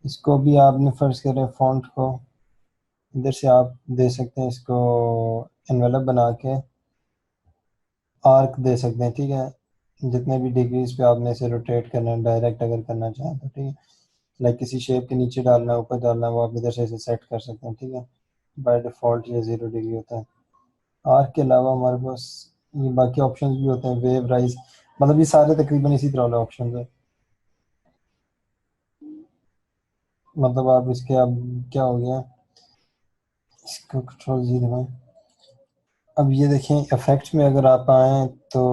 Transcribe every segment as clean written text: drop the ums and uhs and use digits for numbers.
इसको भी आपने फ़र्ज़ करें फ़ॉन्ट को इधर से आप दे सकते हैं, इसको एनवेलप बना के आर्क दे सकते हैं, ठीक है। जितने भी डिग्रीज पे आपने इसे रोटेट करना है, डायरेक्ट अगर करना चाहें तो, ठीक है। लाइक किसी शेप के नीचे डालना है, ऊपर डालना है, वो आप इधर से इसे सेट कर सकते हैं, ठीक है। बाय डिफ़ॉल्ट ये 0 डिग्री होता है। आर्क के अलावा हमारे पास ये बाकी ऑप्शंस भी होते हैं, वेव राइज, मतलब ये सारे तकरीबन इसी तरह वाले ऑप्शन है। मतलब आप इसके अब क्या हो गया, इसको कंट्रोल जी दबाएं। अब ये देखें इफेक्ट्स में अगर आप आए तो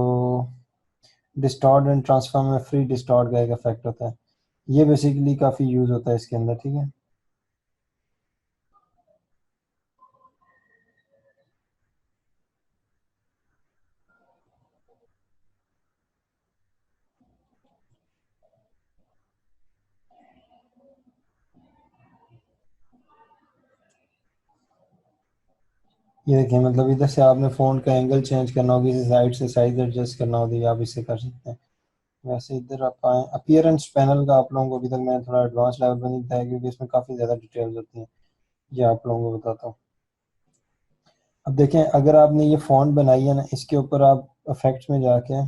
डिस्टॉर्ट एंड ट्रांसफॉर्म में फ्री डिस्टॉर्ट का एक इफेक्ट होता है, ये बेसिकली काफ़ी यूज़ होता है इसके अंदर, ठीक है। ये देखिए मतलब इधर से आपने फ़ोन का एंगल चेंज करना होगा, किसी साइड से साइज एडजस्ट करना होगा, ये आप इससे कर सकते हैं। वैसे इधर आप आए अपीयरेंस पैनल का, आप लोगों को अभी तक मैंने थोड़ा एडवांस लेवल पर नहीं बताया क्योंकि इसमें काफ़ी ज़्यादा डिटेल्स होती हैं, ये आप लोगों को बताता हूँ। अब देखें अगर आपने ये फ़ॉन्ट बनाई है ना, इसके ऊपर आप इफेक्ट्स में जाके,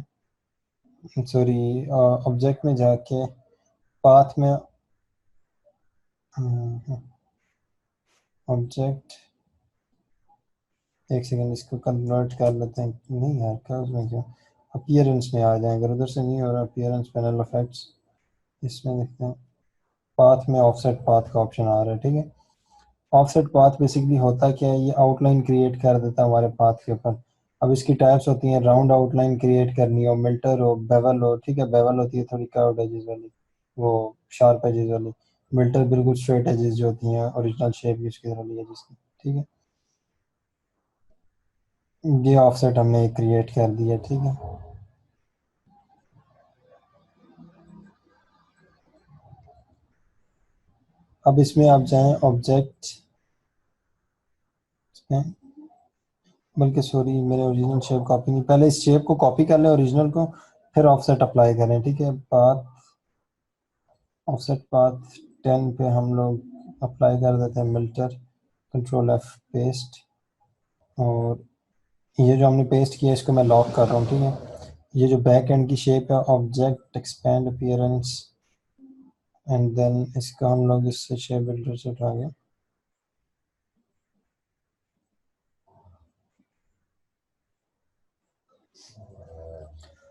सॉरी ऑब्जेक्ट में जाके पाथ में, ऑब्जेक्ट, एक सेकंड इसको कन्वर्ट कर लेते हैं, नहीं यार क्या उसमें क्यों, अपीयरेंस में आ जाए, अगर उधर से नहीं हो रहा अपीयरेंस पैनल इफेक्ट्स, इसमें देखते हैं पाथ में ऑफसेट पाथ का ऑप्शन आ रहा है, ठीक है। ऑफसेट पाथ बेसिकली होता क्या है, ये आउटलाइन क्रिएट कर देता है हमारे पाथ के ऊपर। अब इसकी टाइप्स होती हैं, राउंड आउटलाइन क्रिएट करनी हो, मिल्टर हो, बेवल हो, ठीक है। बेवल होती है थोड़ी कर्व्ड एजेस वाली, वो शार्प एजेस वाली। मिल्टर बिल्कुल स्ट्रेट एजेस जो होती हैं, ओरिजिनल शेप यूज की तरह ली है जिसकी, ठीक है। ये ऑफसेट हमने क्रिएट कर दिया, ठीक है। अब इसमें आप जाएं ऑब्जेक्ट में, बल्कि सॉरी मेरे ओरिजिनल शेप कॉपी नहीं, पहले इस शेप को कॉपी कर लें ओरिजिनल को, फिर ऑफसेट अप्लाई करें, ठीक है। पाथ, ऑफसेट पाथ 10 पे हम लोग अप्लाई कर देते हैं मिल्टर, कंट्रोल एफ पेस्ट, और ये जो हमने पेस्ट किया इसको मैं लॉक कर रहा हूँ, ठीक है। ये जो बैक एंड की शेप है object expand appearance, and then इसका हम लोग इससे शेप बिल्डर से उठा के,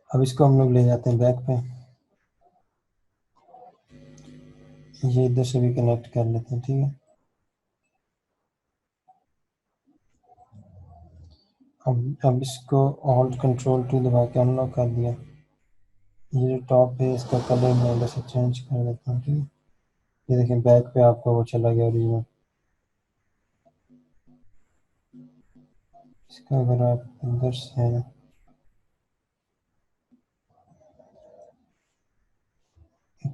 अब इसको हम लोग ले जाते हैं बैक पे, ये इधर से भी कनेक्ट कर लेते हैं, ठीक है। अब इसको ऑल्ट कंट्रोल टू दबा के अनलॉक कर दिया। ये जो टॉप है इसका कलर मैं इधर से चेंज कर देता हूँ, ठीक है। ये देखिए बैक पे आपका वो चला गया ओरिजिनल। इसका अगर आप अंदर से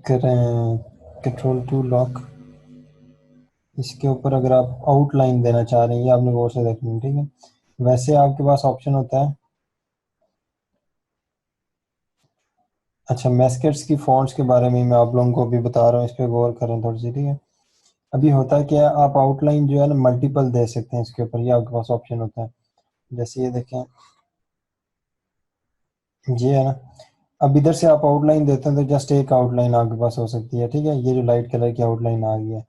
करें कंट्रोल टू लॉक, इसके ऊपर अगर आप आउटलाइन देना चाह रहे हैं, ये आपने गौर से देखनी है, ठीक है। वैसे आपके पास ऑप्शन होता है, अच्छा मैस्केट्स की फॉन्ट्स के बारे में मैं आप लोगों को अभी बता रहा हूँ, इस पर गौर करें थोड़ी सी, ठीक है। अभी होता है क्या, आप आउटलाइन जो है ना मल्टीपल दे सकते हैं इसके ऊपर, ये आपके पास ऑप्शन होता है। जैसे ये देखें, ये है ना, अब इधर से आप आउटलाइन देते हैं तो जस्ट एक आउटलाइन आपके पास हो सकती है, ठीक है। ये जो लाइट कलर की आउटलाइन आ गई है,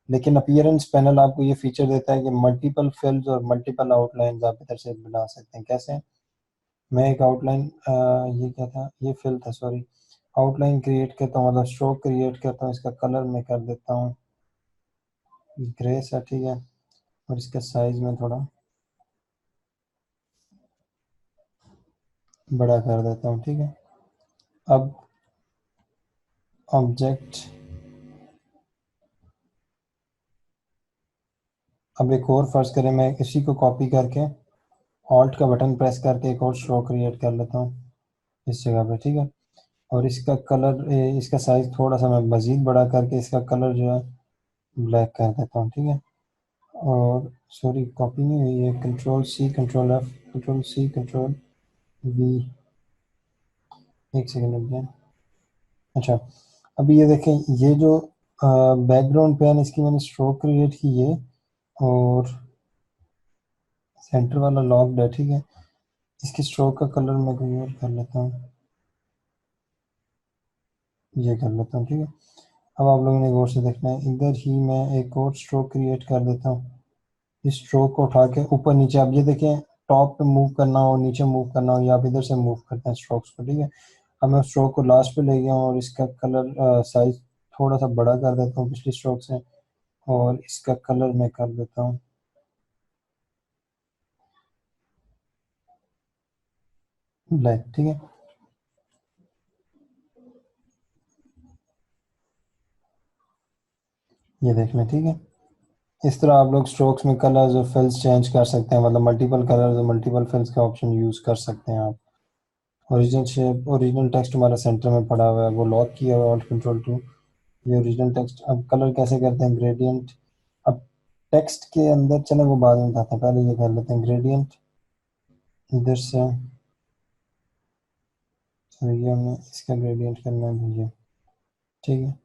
लेकिन अपीयरेंस पैनल आपको ये फीचर देता है कि मल्टीपल फिल्स और मल्टीपल आउटलाइन आप इधर से बना सकते हैं। कैसे, मैं एक आउटलाइन, ये क्या था, ये फिल था सॉरी, आउटलाइन क्रिएट करता हूँ, मतलब स्ट्रोक क्रिएट करता हूँ, इसका कलर मैं कर देता हूँ ग्रे सा, ठीक है। और इसका साइज में थोड़ा बड़ा कर देता हूँ, ठीक है। अब ऑब्जेक्ट, अब एक और फर्ज करें, मैं इसी को कॉपी करके ऑल्ट का बटन प्रेस करके एक और स्ट्रोक क्रिएट कर लेता हूँ इस जगह पे, ठीक है। और इसका कलर, इसका साइज थोड़ा सा मैं मज़ीद बड़ा करके इसका कलर जो है ब्लैक कर देता हूँ, ठीक है। और सॉरी कॉपी नहीं हुई है, control C control F control C control V, एक सेकेंड रुक जाए। अच्छा, अभी ये देखें, ये जो बैकग्राउंड पेन इसकी मैंने स्ट्रोक क्रिएट की है और सेंटर वाला लॉक्ड है, ठीक है। इसकी स्ट्रोक का कलर मैं कोई और कर लेता हूँ, ये कर लेता हूँ, ठीक है। अब आप लोगों ने गौर से देखना है, इधर ही मैं एक और स्ट्रोक क्रिएट कर देता हूँ। इस स्ट्रोक को उठा के ऊपर नीचे, आप ये देखें, टॉप पे मूव करना हो, नीचे मूव करना हो, या आप इधर से मूव करते हैं स्ट्रोक्स को, ठीक है। अब मैं स्ट्रोक को लास्ट पे ले गया हूँ और इसका कलर साइज थोड़ा सा बड़ा कर देता हूँ पिछली स्ट्रोक से, और इसका कलर मैं कर देता हूँ ब्लैक, ठीक है। ये देख लें, ठीक है। इस तरह आप लोग स्ट्रोक्स में कलर्स और फिल्स चेंज कर सकते हैं, मतलब मल्टीपल कलर्स और मल्टीपल फिल्स का ऑप्शन यूज़ कर सकते हैं आप। ओरिजिनल शेप, ओरिजिनल टेक्स्ट हमारा सेंटर में पड़ा हुआ है, वो लॉक किया हुआ है ऑल्ट कंट्रोल टू। ये ओरिजिनल टेक्स्ट। अब कलर कैसे करते हैं, ग्रेडियंट। अब टेक्स्ट के अंदर, चले वो बाद में बताते हैं, पहले ये कर लेते हैं ग्रेडियंट। इधर से, तो ये हमें इसका ग्रेडियंट करना है भैया, ठीक है।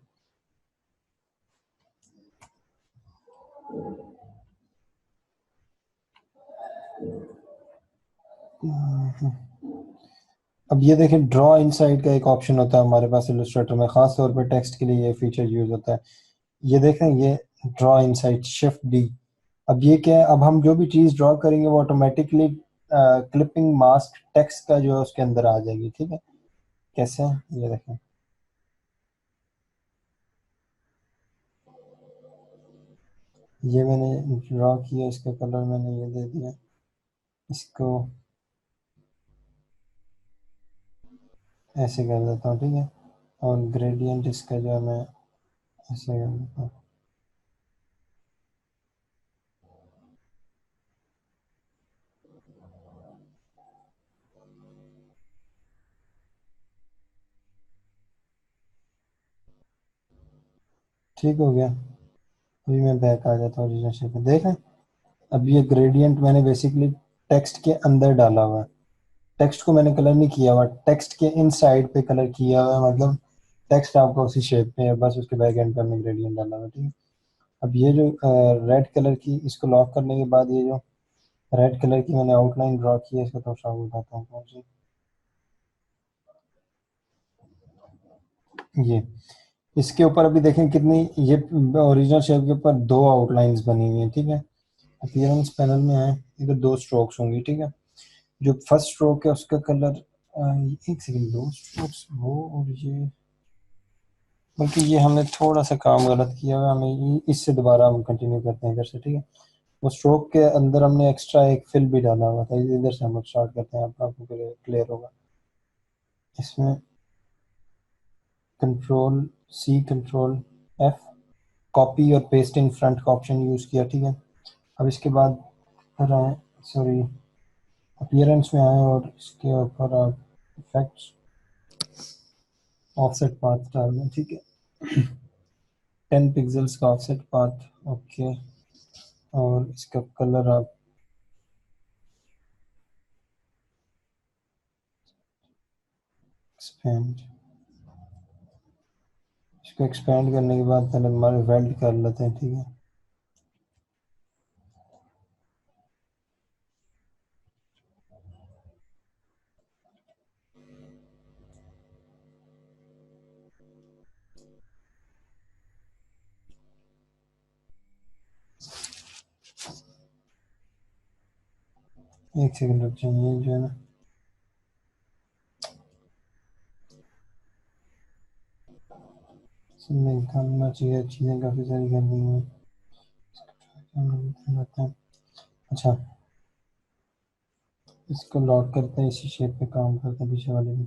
अब ये देखें, ड्रॉ इनसाइड का एक ऑप्शन होता है हमारे पास इलस्ट्रेटर में, खास तौर पे टेक्स्ट के लिए ये फीचर यूज होता है। ये देखें, ये ड्रॉ इनसाइड, शिफ्ट डी। अब ये क्या है, अब हम जो भी चीज ड्रॉ करेंगे वो ऑटोमेटिकली क्लिपिंग मास्क टेक्स्ट का जो है उसके अंदर आ जाएगी, ठीक है। कैसे, ये देखें, ये मैंने ड्रॉ किया, इसका कलर मैंने ये दे दिया इसको, ऐसे कर देता हूँ, ठीक है। और ग्रेडियंट इसका जो है मैं ऐसे कर देता हूँ, ठीक हो गया। अभी मैं बैक आ जाता हूँ ओरिजिनल शेप में, देखें। अब ये ग्रेडियंट मैंने बेसिकली टेक्स्ट के अंदर डाला हुआ है, टेक्स्ट को मैंने कलर नहीं किया हुआ, टेक्स्ट के इन साइड पे कलर किया हुआ है, मतलब टेक्स्ट आपका उसी शेप में है, बस उसके बैक एंड पे हमने ग्रेडियंट डाला हुआ है, ठीक है। अब ये जो रेड कलर की, इसको लॉक करने के बाद ये जो रेड कलर की मैंने आउटलाइन ड्रॉ की है, इसको थोड़ा सा बताता हूँ कौन सी, ये। इसके ऊपर अभी देखें कितनी, ये ओरिजिनल शेप के ऊपर दो आउटलाइंस बनी हुई हैं, ठीक है। अपीयरेंस पैनल में है, इधर दो स्ट्रोक्स होंगी, ठीक है। जो फर्स्ट स्ट्रोक है उसका कलर, एक सेकंड, दो स्ट्रोक्स वो, और ये, बल्कि ये हमने थोड़ा सा काम गलत किया हुआ है, हमें इससे दोबारा हम कंटिन्यू करते हैं इधर से, ठीक है। वो स्ट्रोक के अंदर हमने एक्स्ट्रा एक फिल भी डाला हुआ था, इधर से हम लोग स्टार्ट करते हैं, आपको क्लियर होगा। इसमें control C, control F, copy और पेस्ट इन फ्रंट का ऑप्शन यूज़ किया, ठीक है। अब इसके बाद फिर आए, सॉरी, अपीयरेंस में आए और इसके ऊपर आप इफेक्ट्स, ऑफसेट पाथ डाल दें, ठीक है। 10 पिक्सल्स का ऑफसेट पाथ, ओके। और इसका कलर आप एक्सपेंड, इसको एक्सपेंड करने के बाद पहले हमारे वेल्ड कर लेते हैं, ठीक है। एक सेकंड रुक जाइए, जो है ना, इसमें करना चाहिए, चीज़ें काफ़ी सारी कर दी हैं। अच्छा, इसको लॉक करते हैं, इसी शेप पे काम करते हैं पीछे वाले में।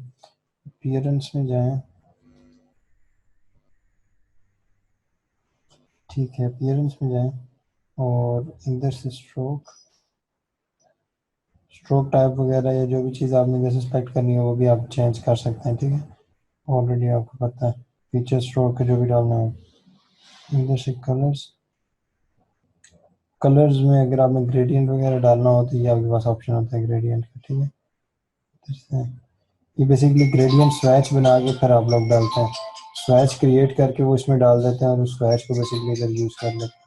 अपीयरेंस में जाएं, ठीक है, अपीयरेंस में जाएं और इधर से स्ट्रोक, स्ट्रोक टाइप वगैरह या जो भी चीज़ आपने जैसे सेलेक्ट करनी है वो भी आप चेंज कर सकते हैं, ठीक है। ऑलरेडी आपको पता है फीचर स्ट्रोक के जो भी डालना है। इधर से कलर्स, कलर्स में अगर आपने ग्रेडियंट वगैरह डालना हो तो ये आपके पास ऑप्शन होता है ग्रेडियंट का, ठीक है। इधर से ये बेसिकली ग्रेडियंट स्वैच बना के फिर आप लोग डालते हैं। स्वैच क्रिएट करके वो इसमें डाल देते हैं और उस स्वैच को बेसिकली इधर यूज़ कर लेते हैं।